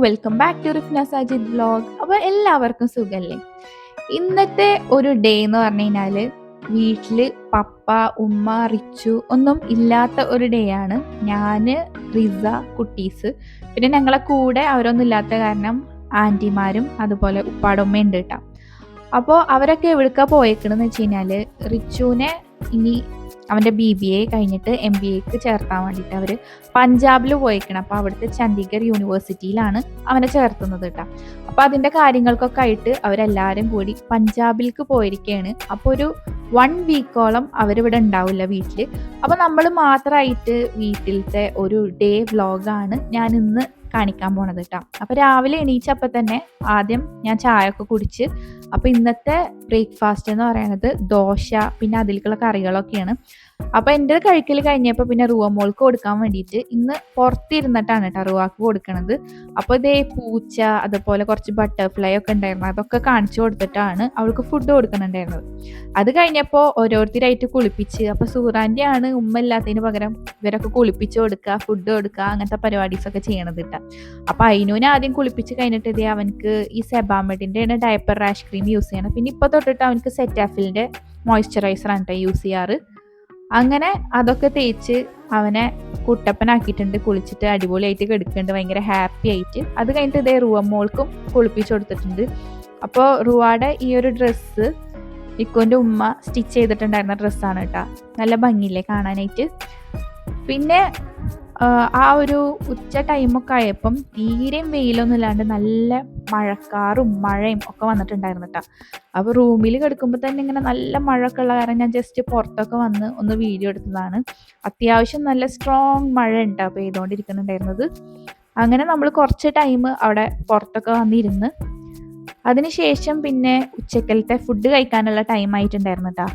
Welcome back to Rifna Sajid vlog. അപ്പോൾ എല്ലാവർക്കും സുഖല്ലേ? ഇന്നത്തെ ഒരു ഡേ എന്ന് പറഞ്ഞു കഴിഞ്ഞാൽ വീട്ടിൽ പപ്പ, ഉമ്മ, റിച്ചു ഒന്നും ഇല്ലാത്ത ഒരു ഡേ ആണ്. ഞാൻ, റിസ, കുട്ടീസ്, പിന്നെ ഞങ്ങളെ കൂടെ അവരൊന്നും ഇല്ലാത്ത കാരണം ആൻറ്റിമാരും അതുപോലെ ഉപ്പാടുമ്മ ഉണ്ട് കേട്ടോ. അപ്പോൾ അവരൊക്കെ എവിടേക്കാണ് പോയേക്കണെന്ന് വെച്ച് കഴിഞ്ഞാൽ റിച്ചുവിനെ ഇനി അവൻ്റെ BBA കഴിഞ്ഞിട്ട് MBAക്ക് ചേർത്താൻ വേണ്ടിയിട്ട് അവർ പഞ്ചാബിൽ പോയേക്കണം. അപ്പോൾ അവിടുത്തെ ചണ്ഡീഗഡ് യൂണിവേഴ്സിറ്റിയിലാണ് അവനെ ചേർത്തുന്നത് കേട്ടോ. അപ്പോൾ അതിൻ്റെ കാര്യങ്ങൾക്കൊക്കെ ആയിട്ട് അവരെല്ലാവരും കൂടി പഞ്ചാബിലേക്ക് പോയിരിക്കുകയാണ്. അപ്പോൾ ഒരു 1 വീക്കോളം അവരിവിടെ ഉണ്ടാവില്ല വീട്ടിൽ. അപ്പോൾ നമ്മൾ മാത്രമായിട്ട് വീട്ടിലത്തെ ഒരു ഡേ വ്ലോഗാണ് ഞാൻ ഇന്ന് കാണിക്കാൻ പോണത് കേട്ടോ. അപ്പോൾ രാവിലെ എണീച്ചപ്പോൾ തന്നെ ആദ്യം ഞാൻ ചായ ഒക്കെ കുടിച്ച്, അപ്പോൾ ഇന്നത്തെ ബ്രേക്ക്ഫാസ്റ്റ് എന്ന് പറയുന്നത് ദോശ പിന്നെ അതിലേക്കുള്ള കറികളൊക്കെയാണ്. അപ്പോൾ എൻ്റെ കഴിക്കൽ കഴിഞ്ഞപ്പോൾ പിന്നെ റുവമോൾക്ക് കൊടുക്കാൻ വേണ്ടിയിട്ട് ഇന്ന് പുറത്തിരുന്നിട്ടാണ് കേട്ടോ റുവാക്ക് കൊടുക്കണത്. അപ്പോൾ ഇതേ പൂച്ച അതുപോലെ കുറച്ച് ബട്ടർഫ്ലൈ ഒക്കെ ഉണ്ടായിരുന്നു, അതൊക്കെ കാണിച്ചു കൊടുത്തിട്ടാണ് അവൾക്ക് ഫുഡ് കൊടുക്കുന്നുണ്ടായിരുന്നത്. അത് കഴിഞ്ഞപ്പോൾ ഓരോരുത്തരായിട്ട് കുളിപ്പിച്ച്, അപ്പോൾ സൂറാൻ്റെയാണ് ഉമ്മ ഇല്ലാത്തതിന് പകരം ഇവരൊക്കെ കുളിപ്പിച്ച് കൊടുക്കുക, ഫുഡ് കൊടുക്കുക, അങ്ങനത്തെ പരിപാടീസൊക്കെ ചെയ്യണത് കേട്ടോ. അപ്പോൾ അതിനൂനെ ആദ്യം കുളിപ്പിച്ച് കഴിഞ്ഞിട്ട് ഇതേ അവനക്ക് ഈ സെബാമെഡിൻ്റെ ഡയപ്പർ റാഷ് ക്രീം യൂസ് ചെയ്യണം. പിന്നെ ഇപ്പോൾ തൊട്ടിട്ട് അവനക്ക് സെറ്റാഫിലിൻ്റെ മോയ്സ്ചറൈസറാണ് കേട്ടോ യൂസ് ചെയ്യാറ്. അങ്ങനെ അതൊക്കെ തേച്ച് അവനെ കുട്ടപ്പനാക്കിയിട്ടുണ്ട്. കുളിച്ചിട്ട് അടിപൊളിയായിട്ട് കിടക്കുന്നുണ്ട്, ഭയങ്കര ഹാപ്പി ആയിട്ട്. അത് കഴിഞ്ഞിട്ട് ഇതേ റുവമോൾക്കും കുളിപ്പിച്ച് കൊടുത്തിട്ടുണ്ട്. അപ്പോൾ റുവാടെ ഈ ഒരു ഡ്രസ്സ് ഇക്കോൻ്റെ ഉമ്മ സ്റ്റിച്ച് ചെയ്തിട്ടുണ്ടായിരുന്ന ഡ്രസ്സാണ് കേട്ടോ. നല്ല ഭംഗിയില്ലേ കാണാനായിട്ട്. പിന്നെ ആ ഒരു ഉച്ച ടൈമൊക്കെ ആയപ്പം തീരെയും വെയിലൊന്നും ഇല്ലാണ്ട് നല്ല മഴക്കാറും മഴയും ഒക്കെ വന്നിട്ടുണ്ടായിരുന്നു കേട്ടോ. അപ്പോൾ റൂമിൽ കിടക്കുമ്പോൾ തന്നെ ഇങ്ങനെ നല്ല മഴയൊക്കെ ഉള്ള കാരണം ഞാൻ ജസ്റ്റ് പുറത്തൊക്കെ വന്ന് ഒന്ന് വീഡിയോ എടുത്തതാണ്. അത്യാവശ്യം നല്ല സ്ട്രോങ് മഴ ഉണ്ടാ പെയ്തുകൊണ്ടിരിക്കുന്നുണ്ടായിരുന്നത്. അങ്ങനെ നമ്മൾ കുറച്ച് ടൈം അവിടെ പുറത്തൊക്കെ വന്നിരുന്ന് അതിനുശേഷം പിന്നെ ഉച്ചക്കലത്തെ ഫുഡ് കഴിക്കാനുള്ള ടൈം ആയിട്ടുണ്ടായിരുന്നു കേട്ടോ.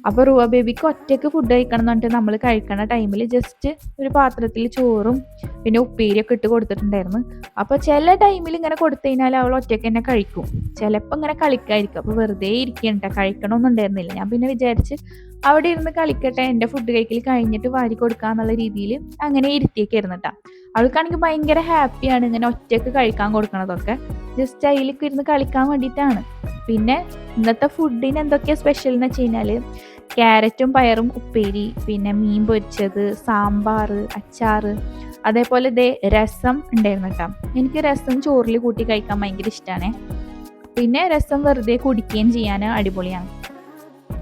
അപ്പോൾ റുവ ബേബിക്ക് ഒറ്റയ്ക്ക് ഫുഡ് കഴിക്കണം എന്ന് പറഞ്ഞിട്ട് നമ്മൾ കഴിക്കണ ടൈമിൽ ജസ്റ്റ് ഒരു പാത്രത്തിൽ ചോറും പിന്നെ ഉപ്പേരിയൊക്കെ ഇട്ട് കൊടുത്തിട്ടുണ്ടായിരുന്നു. അപ്പോൾ ചില ടൈമിൽ ഇങ്ങനെ കൊടുത്തു കഴിഞ്ഞാൽ അവൾ ഒറ്റയ്ക്ക് തന്നെ കഴിക്കും, ചിലപ്പോൾ ഇങ്ങനെ കളിക്കായിരിക്കും. അപ്പോൾ വെറുതെ ഇരിക്കണ്ട, കഴിക്കണമെന്നുണ്ടായിരുന്നില്ല. ഞാൻ പിന്നെ വിചാരിച്ച് അവിടെ ഇരുന്ന് കളിക്കട്ടെ, എൻ്റെ ഫുഡ് കഴിക്കൽ കഴിഞ്ഞിട്ട് വാരി കൊടുക്കാന്നുള്ള രീതിയിൽ അങ്ങനെ ഇരുത്തിയൊക്കെയായിരുന്നു കേട്ടോ. അവൾക്കാണെങ്കിൽ ഭയങ്കര ഹാപ്പിയാണ് ഇങ്ങനെ ഒറ്റയ്ക്ക് കഴിക്കാൻ കൊടുക്കണതൊക്കെ. ജസ്റ്റ് അതിലേക്ക് ഇരുന്ന് കളിക്കാൻ വേണ്ടിയിട്ടാണ്. പിന്നെ ഇന്നത്തെ ഫുഡിന് എന്തൊക്കെയാണ് സ്പെഷ്യൽ എന്ന് വെച്ച് കഴിഞ്ഞാൽ ക്യാരറ്റും പയറും ഉപ്പേരി, പിന്നെ മീൻ പൊരിച്ചത്, സാമ്പാർ, അച്ചാറ്, അതേപോലെ ഇതേ രസം ഉണ്ടായിരുന്നു കേട്ടോ. എനിക്ക് രസം ചോറിൽ കൂട്ടി കഴിക്കാൻ ഭയങ്കര ഇഷ്ടമാണ്. പിന്നെ രസം വെറുതെ കുടിക്കുകയും ചെയ്യാൻ അടിപൊളിയാണ്.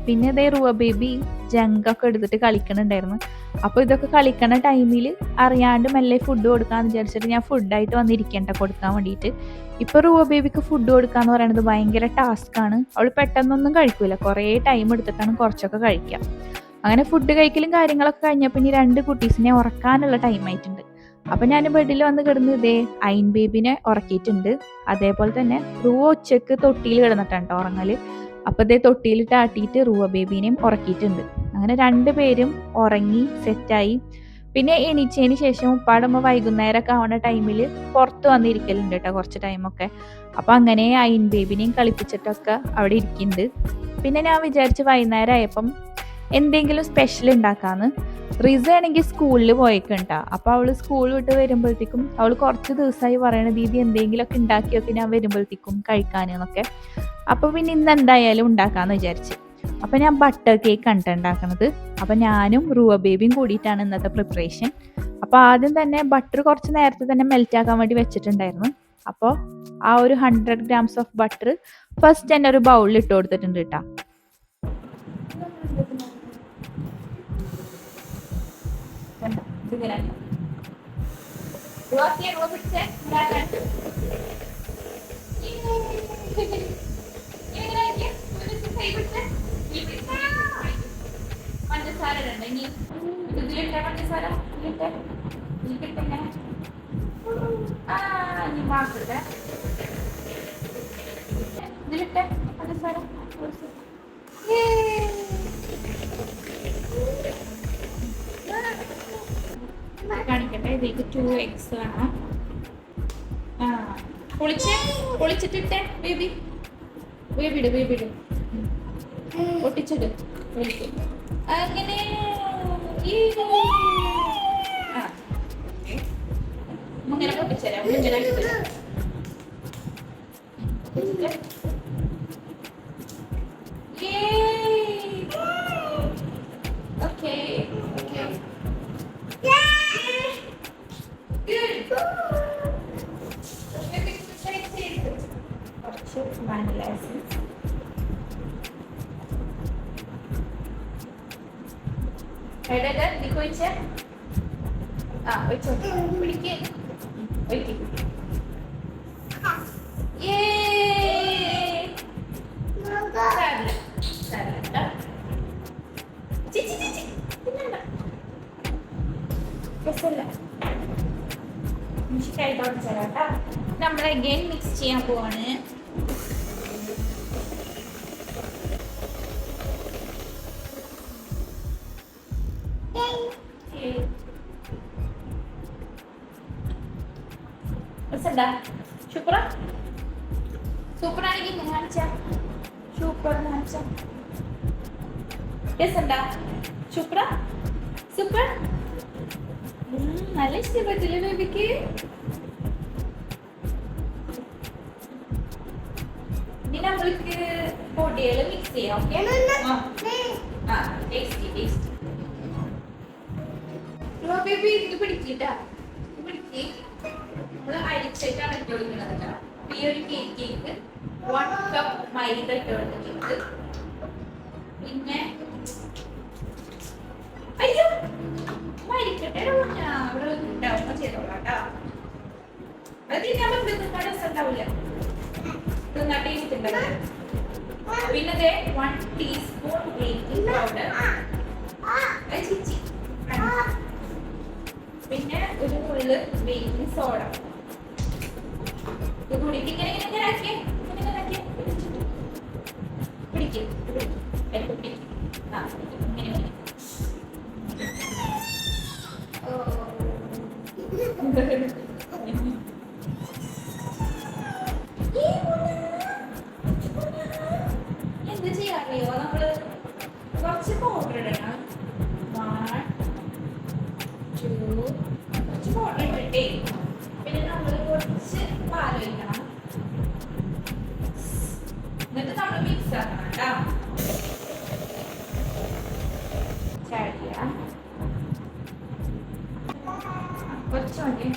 പിന്നെ ഇതേ റുവ ബേബി ജങ്കൊക്കെ എടുത്തിട്ട് കളിക്കണുണ്ടായിരുന്നു. അപ്പോൾ ഇതൊക്കെ കളിക്കണ ടൈമിൽ അറിയാണ്ട് മെല്ലെ ഫുഡ് കൊടുക്കാമെന്ന് വിചാരിച്ചിട്ട് ഞാൻ ഫുഡായിട്ട് വന്നിരിക്കേണ്ട കൊടുക്കാൻ വേണ്ടിയിട്ട്. ഇപ്പോൾ റുവ ബേബിക്ക് ഫുഡ് കൊടുക്കുക എന്ന് പറയുന്നത് ഭയങ്കര ടാസ്ക്കാണ്. അവൾ പെട്ടെന്നൊന്നും കഴിക്കില്ല, കുറേ ടൈം എടുത്തിട്ടാണ് കുറച്ചൊക്കെ കഴിക്കുക. അങ്ങനെ ഫുഡ് കഴിക്കലും കാര്യങ്ങളൊക്കെ കഴിഞ്ഞപ്പോൾ ഇനി 2 കുട്ടീസിനെ ഉറക്കാനുള്ള ടൈം ആയിട്ടുണ്ട്. അപ്പം ഞാൻ ബെഡിൽ വന്ന് കിടന്ന് ഇതേ അയിൻ ബേബിനെ ഉറക്കിയിട്ടുണ്ട്. അതേപോലെ തന്നെ റുവ ഉച്ചക്ക് തൊട്ടിയിൽ കിടന്നിട്ടാണ് ഉറങ്ങൽ. അപ്പോൾ ഇതേ തൊട്ടിയിലിട്ട് ആട്ടിയിട്ട് റുവ ബേബീനെയും ഉറക്കിയിട്ടുണ്ട്. അങ്ങനെ 2 പേരും ഉറങ്ങി സെറ്റായി. പിന്നെ എണീച്ചതിന് ശേഷം ഉപ്പാടമ്മ വൈകുന്നേരമൊക്കെ ആവുന്ന ടൈമിൽ പുറത്ത് വന്നിരിക്കലുണ്ട് കേട്ടോ കുറച്ച് ടൈമൊക്കെ. അപ്പോൾ അങ്ങനെ അയിൻ ബേബിനെയും കളിപ്പിച്ചിട്ടൊക്കെ അവിടെ ഇരിക്കുന്നുണ്ട്. പിന്നെ ഞാൻ വിചാരിച്ച് വൈകുന്നേരം ആയപ്പം എന്തെങ്കിലും സ്പെഷ്യൽ ഉണ്ടാക്കാമെന്ന്. റിസ ആണെങ്കിൽ സ്കൂളിൽ പോയേക്കണ്ട. അപ്പോൾ അവൾ സ്കൂൾ വിട്ട് വരുമ്പോഴത്തേക്കും അവൾ കുറച്ച് ദിവസമായി പറയണ ദീദി എന്തെങ്കിലുമൊക്കെ ഉണ്ടാക്കിയൊക്കെ ഞാൻ വരുമ്പോഴത്തേക്കും കഴിക്കാനെന്നൊക്കെ. അപ്പോൾ പിന്നെ ഇന്ന് എന്തായാലും ഉണ്ടാക്കാമെന്ന് വിചാരിച്ച്. അപ്പോൾ ഞാൻ ബട്ടർ കേക്ക് കണ്ട ഉണ്ടാക്കണത്. അപ്പോൾ ഞാനും റുവ ബേബിയും കൂടിയിട്ടാണ് ഇന്നത്തെ പ്രിപ്പറേഷൻ. അപ്പോൾ ആദ്യം തന്നെ ബട്ടർ കുറച്ച് നേരത്തെ തന്നെ മെൽറ്റ് ആക്കാൻ വേണ്ടി വെച്ചിട്ടുണ്ടായിരുന്നു. അപ്പോൾ ആ ഒരു 100 ഗ്രാംസ് ഓഫ് ബട്ടർ ഫസ്റ്റ് തന്നെ ഒരു ബൗളിൽ ഇട്ട് കൊടുത്തിട്ടുണ്ട് കേട്ടോ. പഞ്ചസാര ഇടണ്ട, ഇതിലിട്ട പഞ്ചസാര ഇതിലിട്ടെ മാക്കിട്ടെ, ഇതിലിട്ടെ പഞ്ചസാര കാണിക്കട്ടെ. ഇതിലേക്ക് 2 eggs വേണം. പൊളിച്ചിട്ടിട്ടെ ബേബി, ബേബിട് പൊട്ടിച്ചിട്ട് അങ്ങനെ ഇങ്ങനെ പൊട്ടിച്ചരാം, ഇങ്ങനെ ഓക്കെ ഓക്കെ കുറച്ച് വാനില എസൻസ്, ഇതിലേക്ക് ഒഴിച്ച ഒഴിച്ചോ, പിടിക്ക് ഒഴിക്ക്. നമ്മൾ അഗൈൻ മിക്സ് ചെയ്യാൻ പോവാണ്. സൂപ്പറാണെങ്കിൽ ഇങ്ങനെ കാണിച്ച സൂപ്പർ കാണിച്ച രസണ്ടാ? സൂപ്പറാ? സൂപ്പർ, നല്ല ഇഷ്ടപ്പെട്ടില്ലേ ബേബിക്ക്? ഇനി നമ്മൾക്ക് പൊടികൾ മിക്സ് ചെയ്യാം. Okay, tasty tasty. ബേബി ഇത് പിടിക്കിട്ടാ, പിടിക്ക്. നമ്മള് അരിച്ചായിട്ടാണ് ഇട്ട് കൊടുക്കുന്നത് കേട്ടോ. ഈ ഒരു കേക്ക് 1 കപ്പ് മൈദ ഇട്ട് കൊടുത്തിട്ടുണ്ട്. പിന്നെ അയ്യോ മരിക്കട്ടെ, അവിടെ ഉണ്ടാവുമ്പോ ചെയ്തോളാം കേട്ടോ. അത് തിന്നാൻ പറ്റുന്ന രസം ഉണ്ടാവില്ല, തിന്നാ ടേസ്റ്റ് ഉണ്ടാവില്ല. പിന്നെ 1 ടീസ്പൂൺ ബേക്കിംഗ് പൗഡർ, പിന്നെ ഒരു നുള്ള് ബേക്കിംഗ് സോഡ. ഇത് കൂടിയിട്ട് ഇങ്ങനെ ഇങ്ങനെ ആക്കിയേ, ഇങ്ങനെ ആക്കിയേ, പിടിക്കും ഇങ്ങനെ. എന്ത് ചെയ്യാറിയോ, നമ്മള് കുറച്ച് പൗഡർ ഇടണം. 1 2 കുറച്ച് പൗഡർ ഇട്ടിട്ടേ, പിന്നെ നമ്മൾ കുറച്ച് പാൽ ഒഴിക്കണം. എന്നിട്ട് നമ്മൾ മിക്സ് ആക്കണം കേട്ടോ. കുറച്ച് മതി.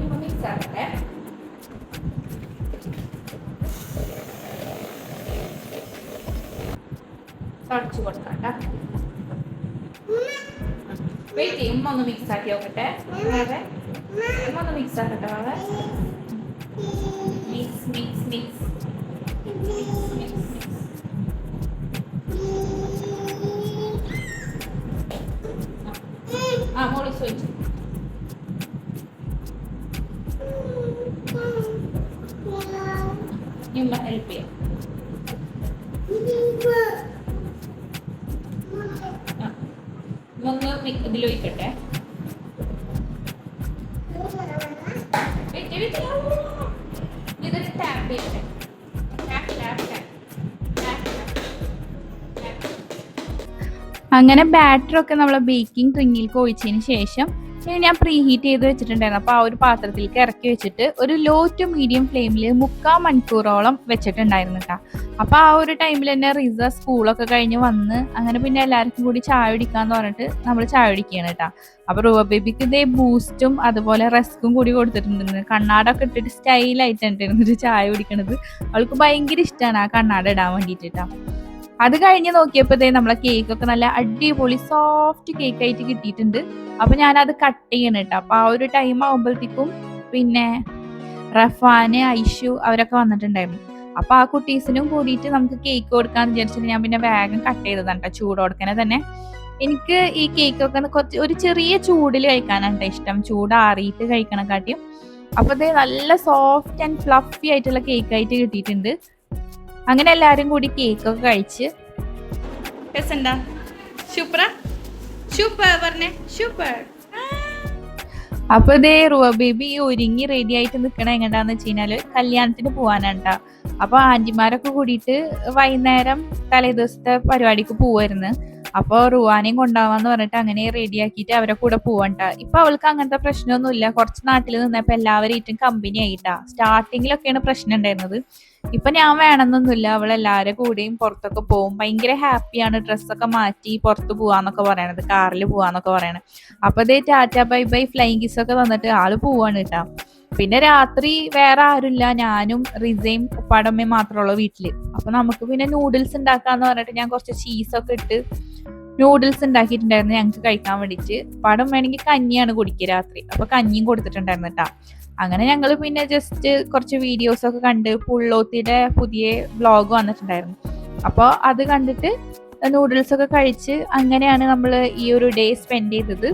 ഇപ്പൊ മിക്സ് ആക്കട്ടെ. തടച്ചു കൊടുക്കാം കേട്ടോ. വെയിറ്റ് ചെയ്യും, ഉമ്മ ഒന്ന് മിക്സ് ആക്കി നോക്കട്ടെ. ഉമ്മ ഒന്ന് മിക്സ് ആക്കട്ടെ. വേറെ mix mix mix mix mix mix. Moly ചോദിച്ചു. ഉമ്മ ഹെൽപ്പ് ചെയ്യാം. ഒന്ന് ഇതിൽ ഒഴിക്കട്ടെ. ഇതൊരു ടാപ്പ് ചെയ്യട്ടെ. അങ്ങനെ ബാറ്ററൊക്കെ നമ്മൾ ബേക്കിംഗ് ട്രിങ്ങിലേക്ക് ഒഴിച്ചതിന് ശേഷം ഞാൻ പ്രീ ഹീറ്റ് ചെയ്ത് വെച്ചിട്ടുണ്ടായിരുന്നു. അപ്പോൾ ആ ഒരു പാത്രത്തിലേക്ക് ഇറക്കി വെച്ചിട്ട് ഒരു ലോ ടു മീഡിയം ഫ്ലെയിമിൽ 3/4 മണിക്കൂറോളം വെച്ചിട്ടുണ്ടായിരുന്നു കേട്ടോ. അപ്പോൾ ആ ഒരു ടൈമിൽ തന്നെ റിസ സ്കൂളൊക്കെ കഴിഞ്ഞ് വന്ന് അങ്ങനെ പിന്നെ എല്ലാവർക്കും കൂടി ചായ കുടിക്കാന്ന് പറഞ്ഞിട്ട് നമ്മൾ ചായ കുടിക്കുകയാണ് കേട്ടോ. അപ്പോൾ റൂബ ബേബിക്ക് ഇതേ ബൂസ്റ്റും അതുപോലെ റസ്കും കൂടി കൊടുത്തിട്ടുണ്ടായിരുന്നു. കണ്ണാടൊക്കെ ഇട്ടിട്ട് സ്റ്റൈലായിട്ടാണ് ചായ കുടിക്കണത്. അവൾക്ക് ഭയങ്കര ഇഷ്ടമാണ് ആ കണ്ണാട ഇടാൻ വേണ്ടിയിട്ട് കേട്ടോ. അത് കഴിഞ്ഞ് നോക്കിയപ്പോഴത്തേ നമ്മളെ കേക്കൊക്കെ നല്ല അടിപൊളി സോഫ്റ്റ് കേക്ക് ആയിട്ട് കിട്ടിയിട്ടുണ്ട്. അപ്പൊ ഞാനത് കട്ട് ചെയ്യണം കേട്ടോ. അപ്പൊ ആ ഒരു ടൈം ആകുമ്പോഴത്തേക്കും പിന്നെ റഫാന് ഐഷു അവരൊക്കെ വന്നിട്ടുണ്ടായിരുന്നു. അപ്പൊ ആ കുട്ടീസിനും കൂടിയിട്ട് നമുക്ക് കേക്ക് കൊടുക്കാന്ന് വിചാരിച്ചിട്ട് ഞാൻ പിന്നെ വേഗം കട്ട് ചെയ്തതാണ് കേട്ടോ. ചൂടോടുക്കനെ തന്നെ എനിക്ക് ഈ കേക്കൊക്കെ കുറച്ച് ഒരു ചെറിയ ചൂടിൽ കഴിക്കാനാണ് ഇഷ്ടം. ചൂടാറിയിട്ട് കഴിക്കണക്കാട്ടിയും അപ്പോൾ ഇത് നല്ല സോഫ്റ്റ് ആൻഡ് ഫ്ലഫി ആയിട്ടുള്ള കേക്ക് ആയിട്ട് കിട്ടിയിട്ടുണ്ട്. അങ്ങനെ എല്ലാവരും കൂടി കേക്കൊക്കെ കഴിച്ച് രസണ്ടാ സൂപ്പറാ സൂപ്പർ പറഞ്ഞേ സൂപ്പർ. അപ്പൊ ഇതേ റുവ ബേബി ഒരുങ്ങി റെഡി ആയിട്ട് നിക്കണ എങ്ങനെയാന്ന് വെച്ച് കഴിഞ്ഞാല് കല്യാണത്തിന് പോവാനാട്ടാ. അപ്പൊ ആന്റിമാരൊക്കെ കൂടിയിട്ട് വൈകുന്നേരം തലേ ദിവസത്തെ പരിപാടിക്ക് പോവായിരുന്നു. അപ്പൊ റുവാനെയും കൊണ്ടുപോവാന്ന് പറഞ്ഞിട്ട് അങ്ങനെ റെഡി ആക്കിയിട്ട് അവരെ കൂടെ പോവണ്ട. ഇപ്പൊ അവൾക്ക് അങ്ങനത്തെ പ്രശ്നമൊന്നുമില്ല. കുറച്ച് നാട്ടിൽ നിന്നപ്പോ എല്ലാവരും കമ്പനി ആയിട്ടാ. സ്റ്റാർട്ടിങ്ങിലൊക്കെയാണ് പ്രശ്നം ഉണ്ടായിരുന്നത്. ഇപ്പൊ ഞാൻ വേണമെന്നൊന്നുമില്ല, അവളെല്ലാവരുടെ കൂടെയും പുറത്തൊക്കെ പോകും. ഭയങ്കര ഹാപ്പിയാണ്. ഡ്രസ്സൊക്കെ മാറ്റി പുറത്ത് പോവാന്നൊക്കെ പറയണത്, കാറിൽ പോവാന്നൊക്കെ പറയണത്. അപ്പൊ ഇതേ Tata bye bye flying kiss ഒക്കെ തന്നിട്ട് ആള് പോവാണ് കേട്ടാ. പിന്നെ രാത്രി വേറെ ആരുമില്ല, ഞാനും റിസയും ഉപ്പാടമ്മയും മാത്രമുള്ളൂ വീട്ടില്. അപ്പൊ നമുക്ക് പിന്നെ നൂഡിൽസ് ഉണ്ടാക്കാന്ന് പറഞ്ഞിട്ട് ഞാൻ കുറച്ച് ചീസൊക്കെ ഇട്ട് നൂഡിൽസ് ഉണ്ടാക്കിയിട്ടുണ്ടായിരുന്നു ഞങ്ങൾക്ക് കഴിക്കാൻ വേണ്ടിയിട്ട്. പടം വേണമെങ്കിൽ കഞ്ഞിയാണ് കുടിക്കുക രാത്രി. അപ്പൊ കഞ്ഞിയും കൊടുത്തിട്ടുണ്ടായിരുന്നു കേട്ടാ. അങ്ങനെ ഞങ്ങൾ പിന്നെ ജസ്റ്റ് കുറച്ച് വീഡിയോസ് ഒക്കെ കണ്ട് പുള്ളോത്തിയുടെ പുതിയ വ്ളോഗ് വന്നിട്ടുണ്ടായിരുന്നു. അപ്പോൾ അത് കണ്ടിട്ട് നൂഡിൽസ് ഒക്കെ കഴിച്ച് അങ്ങനെയാണ് നമ്മൾ ഈ ഒരു ഡേ സ്പെൻഡ് ചെയ്തത്.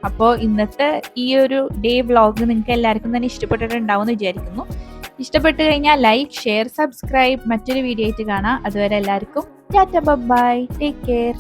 അപ്പോൾ ഇന്നത്തെ ഈ ഒരു ഡേ വ്ളോഗ് നിങ്ങൾക്ക് എല്ലാവർക്കും തന്നെ ഇഷ്ടപ്പെട്ടിട്ടുണ്ടാവും എന്ന് വിചാരിക്കുന്നു. ഇഷ്ടപ്പെട്ട് കഴിഞ്ഞാൽ ലൈക്ക്, ഷെയർ, സബ്സ്ക്രൈബ്. മറ്റൊരു വീഡിയോ ആയിട്ട് കാണാം. അതുവരെ എല്ലാവർക്കും ടാറ്റ ബൈ, ടേക്ക് കെയർ.